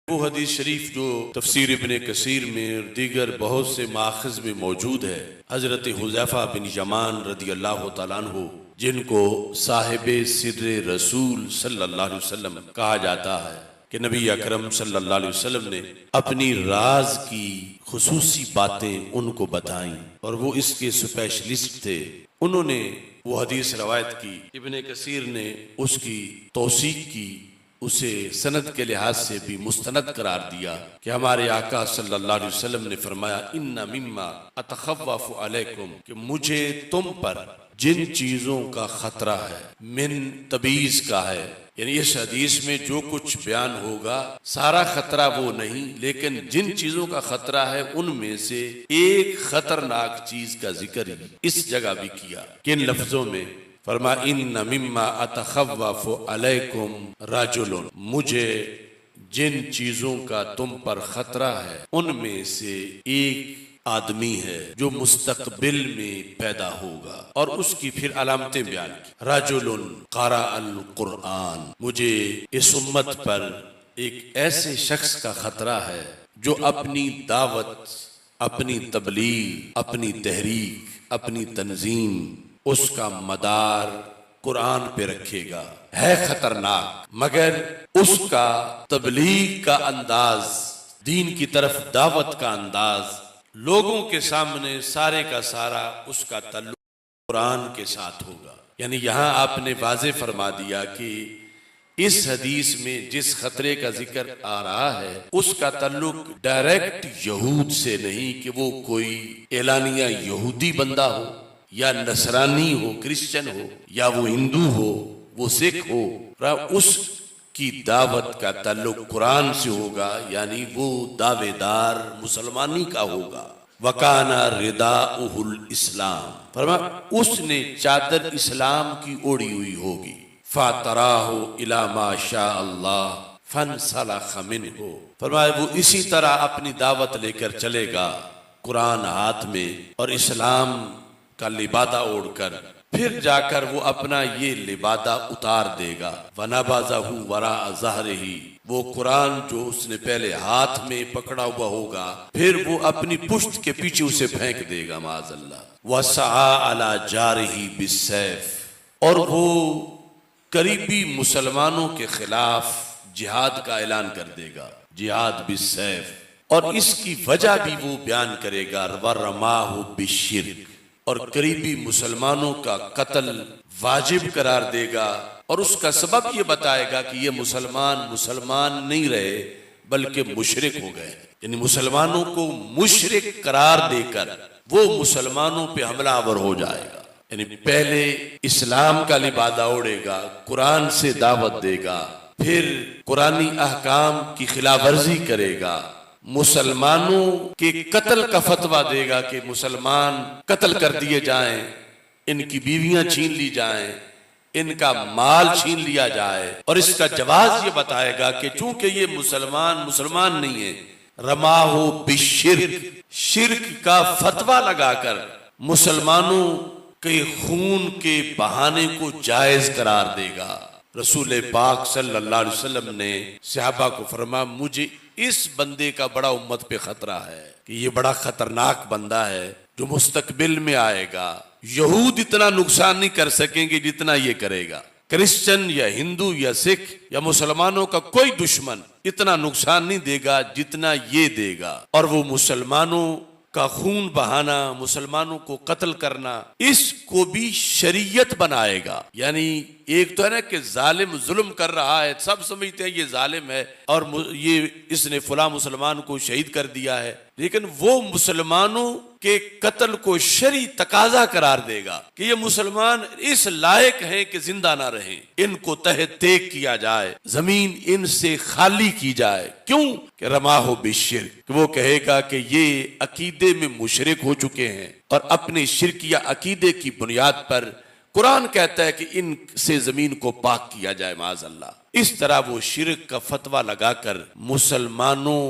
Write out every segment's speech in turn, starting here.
वो हदीस शरीफ जो तफसीर इब्ने कसीर में और दीगर बहुत से माखज़ में मौजूद है, हज़रत हुज़ैफ़ा बिन यमान रदी अल्लाह तआला अन्हु जिनको साहिबे सिर्रे रसूल सल्लल्लाहु अलैहि वसल्लम कहा जाता है कि नबी अकरम सल्लल्लाहु अलैहि वसल्लम ने अपनी राज की खुसूसी बातें उनको बताईं और वो इसके स्पेशलिस्ट थे। उन्होंने वो हदीस रवायत की, इब्ने कसीर ने उसकी तौसीक की, उसे सनद के लिहाज से भी मुस्तनद करार दिया कि हमारे आका सल्लल्लाहु अलैहि वसल्लम ने फरमाया, इन्ना मिम्मा अतखव्वफु अलैकुम, कि मुझे तुम पर जिन चीजों का खतरा है, मिन तबीज का है, यानी इस हदीस में जो कुछ बयान होगा सारा खतरा वो नहीं, लेकिन जिन चीजों का खतरा है उनमें से एक खतरनाक चीज का जिक्र इस जगह भी किया। किन लफ्जों में? फरमा इन्ना मिम्मा अतखव्वफु अलैकुम रजुलुन, मुझे जिन चीजों का तुम पर खतरा है उनमें से एक आदमी है जो मुस्तकबिल में पैदा होगा, और उसकी फिर अलामतें बयान की। रजुलुन क़रा अल कुरआन, मुझे इस उम्मत पर एक ऐसे शख्स का खतरा है जो अपनी दावत, अपनी तबलीग, अपनी तहरीक, अपनी तंजीम, उसका मदार कुरान पे रखेगा। है खतरनाक, मगर उसका तबलीग का अंदाज, दीन की तरफ दावत का अंदाज, लोगों के सामने सारे का सारा उसका तल्लुक कुरान के साथ होगा। यानी यहाँ आपने वाज़े फरमा दिया कि इस हदीस में जिस खतरे का जिक्र आ रहा है उसका तल्लुक डायरेक्ट यहूद से नहीं कि वो कोई एलानिया यहूदी बंदा हो या नसरानी हो, क्रिश्चियन हो, या वो हिंदू हो, वो सिख हो, उसकी दावत का ताल्लुक कुरान से होगा, यानी वो दावेदार मुसलमानी का होगा। वकाना रिदाउहुल इस्लाम, फरमा उसने चादर इस्लाम की ओढ़ी हुई होगी। फातराहु इला मा शा अल्लाह फनसलख मिन्हु, फरमाया वो इसी तरह अपनी दावत लेकर चलेगा, कुरान हाथ में और इस्लाम का लिबादा ओढ़कर, फिर जाकर वो अपना ये लिबादा उतार देगा। वनबाज़हु वरा ज़हरिही, वो कुरान जो उसने पहले हाथ में पकड़ा हुआ होगा फिर वो अपनी पुश्त के पीछे उसे फेंक देगा माज़अल्लाह। वसआ अला जारिही बिस्सैफ, और वो करीबी मुसलमानों के खिलाफ जिहाद का ऐलान कर देगा, जिहाद बिस्सैफ, और इसकी वजह भी वो बयान करेगा। वरमाहु बिश्शिर्क, और करीबी मुसलमानों का कत्ल वाजिब करार देगा, और उसका सबब ये बताएगा कि ये मुसलमान नहीं रहे बल्कि मुशरिक हो गए। यानी मुसलमानों को मुशरिक करार देकर वो मुसलमानों पे हमलावर हो जाएगा। यानी पहले इस्लाम का लिबादा ओढ़ेगा, कुरान से दावत देगा, फिर कुरानी अहकाम की खिलाफवर्जी करेगा, मुसलमानों के कत्ल का फतवा देगा कि मुसलमान कत्ल कर दिए जाएं, इनकी बीवियां छीन ली जाएं, इनका माल छीन लिया जाए, और इसका जवाब ये बताएगा कि चूंकि ये मुसलमान नहीं है, रमाहो बिशिर्क, शिर्क का फतवा लगाकर मुसलमानों के खून के बहाने को जायज करार देगा। रसूल पाक सल्लल्लाहु अलैहि वसल्लम ने सहाबा को फरमा, मुझे इस बंदे का बड़ा उम्मत पे खतरा है कि ये बड़ा खतरनाक बंदा है जो मुस्तकबिल में आएगा। यहूद इतना नुकसान नहीं कर सकेंगे जितना ये करेगा, क्रिश्चियन या हिंदू या सिख या मुसलमानों का कोई दुश्मन इतना नुकसान नहीं देगा जितना ये देगा। और वो मुसलमानों का खून बहाना, मुसलमानों को कत्ल करना, इसको भी शरीयत बनाएगा। यानी एक तो है ना कि जालिम जुल्म कर रहा है, सब समझते हैं ये जालिम है और ये इसने फला मुसलमान को शहीद कर दिया है, लेकिन वो मुसलमानों के कत्ल को शरी तकाजा करार देगा कि ये मुसलमान इस लायक हैं कि जिंदा ना रहें, इनको तहे तेग किया जाए, जमीन इनसे खाली की जाए। क्यों? कि रमाहो बिशिर्क, वो कहेगा कि ये अकीदे में मुशरिक हो चुके हैं और अपने शिरकिया अकीदे की बुनियाद पर कुरान कहता है कि इनसे जमीन को पाक किया जाए माज़अल्लाह। इस तरह वो शिर्क का फतवा लगाकर मुसलमानों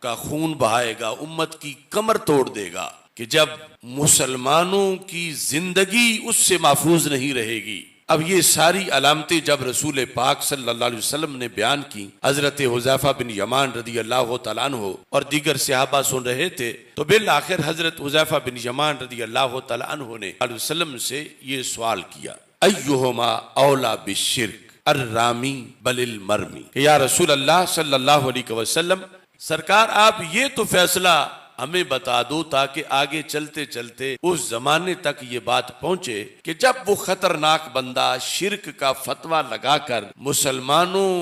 का खून बहाएगा, उम्मत की कमर तोड़ देगा कि जब मुसलमानों की जिंदगी उससे महफूज नहीं रहेगी, अब ये सारी अलामतें जब रसूल पाक सल्लल्लाहु अलैहि वसल्लम ने बयान की, हजरत हुज़ैफा बिन यमान रदी अल्लाह तआला अन्हु और दीगर सहाबा सुन रहे थे, तो बिल आखिर हजरत हुज़ैफा बिन यमान रदी अल्लाह तआला अन्हु ने वसल्लम से ये सवाल किया, अय्युहुमा औला बिश्शिर्क अर्रामी बलिल मरमी, या रसूल अल्लाह सल्लल्लाहु अलैहि वसल्लम, सरकार आप ये तो फैसला हमें बता दो ताकि आगे चलते चलते उस जमाने तक ये बात पहुंचे कि जब वो खतरनाक बंदा शिर्क का फतवा लगाकर मुसलमानों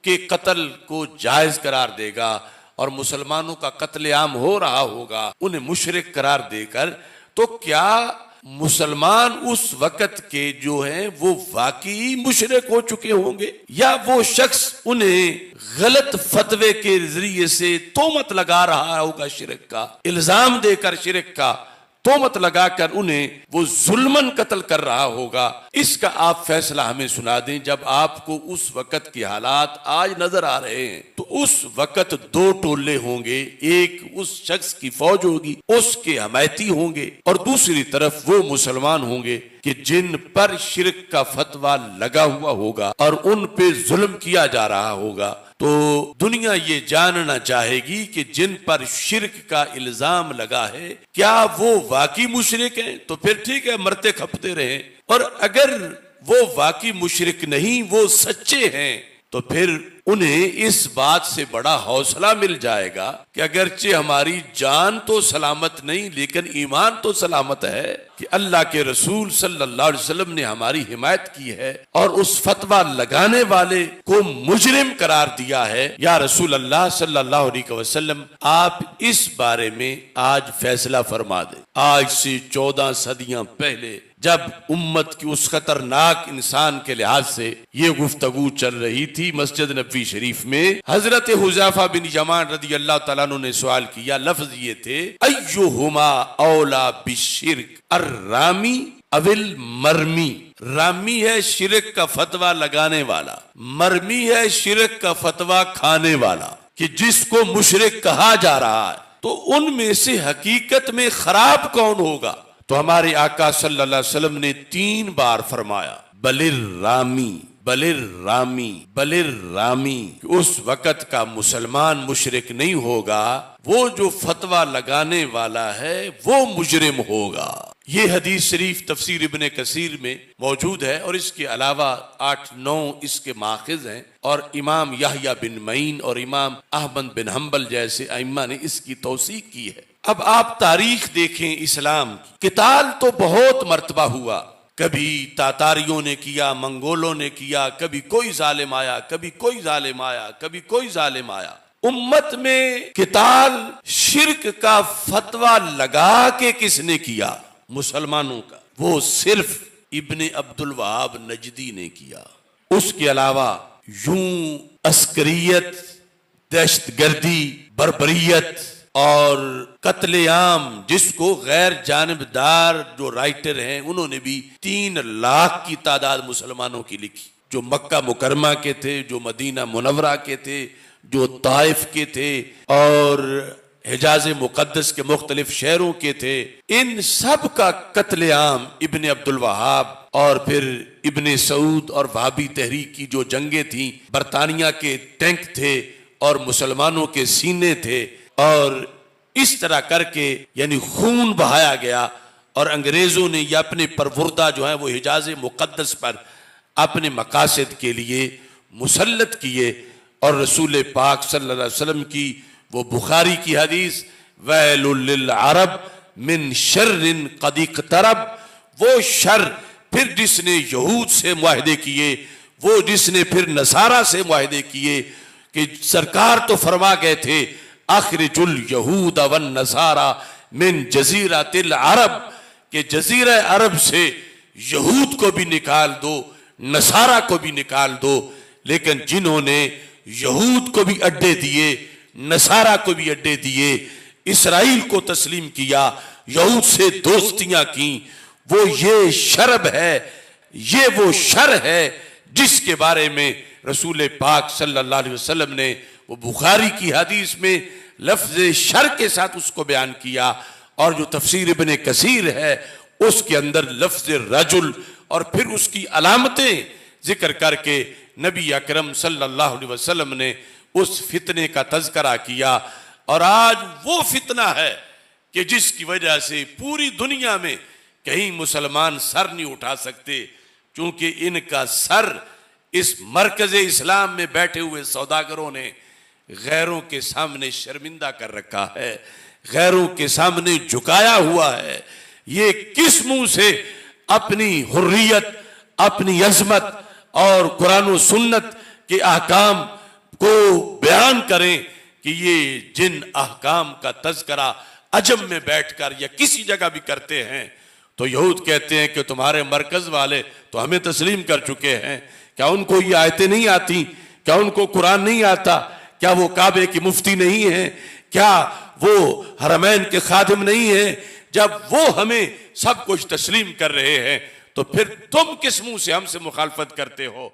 के कत्ल को जायज करार देगा और मुसलमानों का कत्लेआम हो रहा होगा, उन्हें मुशरिक करार देकर, तो क्या मुसलमान उस वक़्त के जो हैं वो वाकई मुशरिक हो चुके होंगे या वो शख्स उन्हें गलत फतवे के जरिए से तोहमत लगा रहा होगा, शिरक का इल्जाम देकर, शिरक का तोहमत लगाकर उन्हें वो जुल्मन कत्ल कर रहा होगा। इसका आप फैसला हमें सुना दें। जब आपको उस वक़्त के हालात आज नजर आ रहे हैं तो उस वक़्त दो टोले होंगे, एक उस शख्स की फौज होगी, उसके हमायती होंगे, और दूसरी तरफ वो मुसलमान होंगे कि जिन पर शिरक का फतवा लगा हुआ होगा और उन पे जुल्म किया जा रहा होगा। तो दुनिया ये जानना चाहेगी कि जिन पर शिरक का इल्जाम लगा है क्या वो वाकई मुशरिक हैं, तो फिर ठीक है, मरते खपते रहे, और अगर वो वाकई मुशरिक नहीं, वो सच्चे हैं, तो फिर उन्हें इस बात से बड़ा हौसला मिल जाएगा कि अगरचे हमारी जान तो सलामत नहीं लेकिन ईमान तो सलामत है कि अल्लाह के रसूल सल्लल्लाहु अलैहि वसल्लम ने हमारी हिमायत की है और उस फतवा लगाने वाले को मुजरिम करार दिया है। या रसूल अल्लाह सल्लल्लाहु अलैहि वसल्लम, आप इस बारे में आज फैसला फरमा दें। आज से 14 सदियां पहले जब उम्मत की उस खतरनाक इंसान के लिहाज से ये गुफ्तगू चल रही थी, मस्जिद नबवी शरीफ में हजरत हुज़ैफा बिन यमान रदी अल्लाह तआला अन्हु ने सवाल किया। लफ्ज ये थे, अय्युहुमा औला बिश्शिर्क अर्रामी अविल मरमी। रामी है शिरक का फतवा लगाने वाला, मरमी है शिरक का फतवा खाने वाला, कि जिसको मुशरिक कहा जा रहा है, तो उनमें से हकीकत में खराब कौन होगा? तो हमारे आका सल्लल्लाहु अलैहि वसल्लम ने 3 बार फरमाया, बलिर रामी, बलिर रामी, बलिर रामी। उस वक़्त का मुसलमान मुशरिक नहीं होगा, वो जो फतवा लगाने वाला है वो मुजरिम होगा। ये हदीस शरीफ तफसीर इब्ने कसीर में मौजूद है और इसके अलावा 8-9 इसके माखिज हैं, और इमाम याहया बिन मईन और इमाम अहमद बिन हम्बल जैसे अइम्मा ने इसकी तौसीक की है। अब आप तारीख देखें इस्लाम की, किताल तो बहुत मर्तबा हुआ, कभी तातारियों ने किया, मंगोलों ने किया, कभी कोई जालिम आया, कभी कोई जालिम आया, कभी कोई जालिम आया। उम्मत में किताल शिर्क का फतवा लगा के किसने किया? मुसलमानों का, वो सिर्फ इब्ने अब्दुल वहाब नजदी ने किया। उसके अलावा यूं अस्करियत, दहशतगर्दी, बर्बरियत और कत्लेआम, जिसको गैर जानिबदार जो राइटर हैं उन्होंने भी 3 लाख की तादाद मुसलमानों की लिखी, जो मक्का मुकरमा के थे, जो मदीना मुनव्वरा के थे, जो ताइफ के थे और हिजाज मुकद्दस के मुख्तलिफ शहरों के थे। इन सब का कत्लेआम इब्ने अब्दुल वहाब और फिर इब्ने सऊद और वहाबी तहरीक की जो जंगें थी, बरतानिया के टैंक थे और मुसलमानों के सीने थे, और इस तरह करके यानी खून बहाया गया और अंग्रेजों ने ये अपने परवुर्दा जो है वो हिजाज मुकद्दस पर अपने मकासद के लिए मुसल्लत किए। और रसूल पाक सल्लल्लाहु अलैहि वसल्लम की वो बुखारी की हदीस, वैलुल लिल अरब मिन शर्रिन कद इक़तरब, वो शर फिर जिसने यहूद से मुआहदे किए, वो जिसने फिर नसारा से मुआहदे किए, कि सरकार तो फरमा गए थे अखरिजुल यहूद वन नसारा मिन जजीरतिल अरब, के जजीरा अरब से यहूद को भी निकाल दो, नसारा को भी निकाल दो। लेकिन जिन्होंने यहूद को भी अड्डे दिए, नसारा को भी अड्डे दिए, इसराइल को तस्लीम किया, यहूद से दोस्तियां की, वो ये शर्ब है, ये वो शर है जिसके बारे में रसूल पाक सल्लल्लाहु अलैहि वसल्लम ने वो बुखारी की हदीस में लफ्ज शर के साथ उसको बयान किया। और जो तफसीर इब्ने कसीर है उसके अंदर लफ्ज रजुल और फिर उसकी अलामतें जिक्र करके नबी अकरम सल्लल्लाहु अलैहि वसल्लम ने उस फितने का तज़किरा किया। और आज वो फितना है कि जिसकी वजह से पूरी दुनिया में कहीं मुसलमान सर नहीं उठा सकते, क्योंकि इनका सर इस मरकज़ इस्लाम में बैठे हुए सौदागरों ने गैरों के सामने शर्मिंदा कर रखा है, गैरों के सामने झुकाया हुआ है। ये किस मुंह से अपनी हुर्रियत, अपनी अजमत और कुरान व सुन्नत के अहकाम को बयान करें कि ये जिन अहकाम का तज़किरा अजम में बैठकर या किसी जगह भी करते हैं तो यहूद कहते हैं कि तुम्हारे मरकज वाले तो हमें तस्लीम कर चुके हैं। क्या उनको ये आयतें नहीं आती? क्या उनको कुरान नहीं आता? क्या वो काबे की मुफ्ती नहीं है? क्या वो हरमैन के खादिम नहीं है? जब वो हमें सब कुछ तस्लीम कर रहे हैं तो फिर तुम किस मुंह से हमसे मुखालफत करते हो?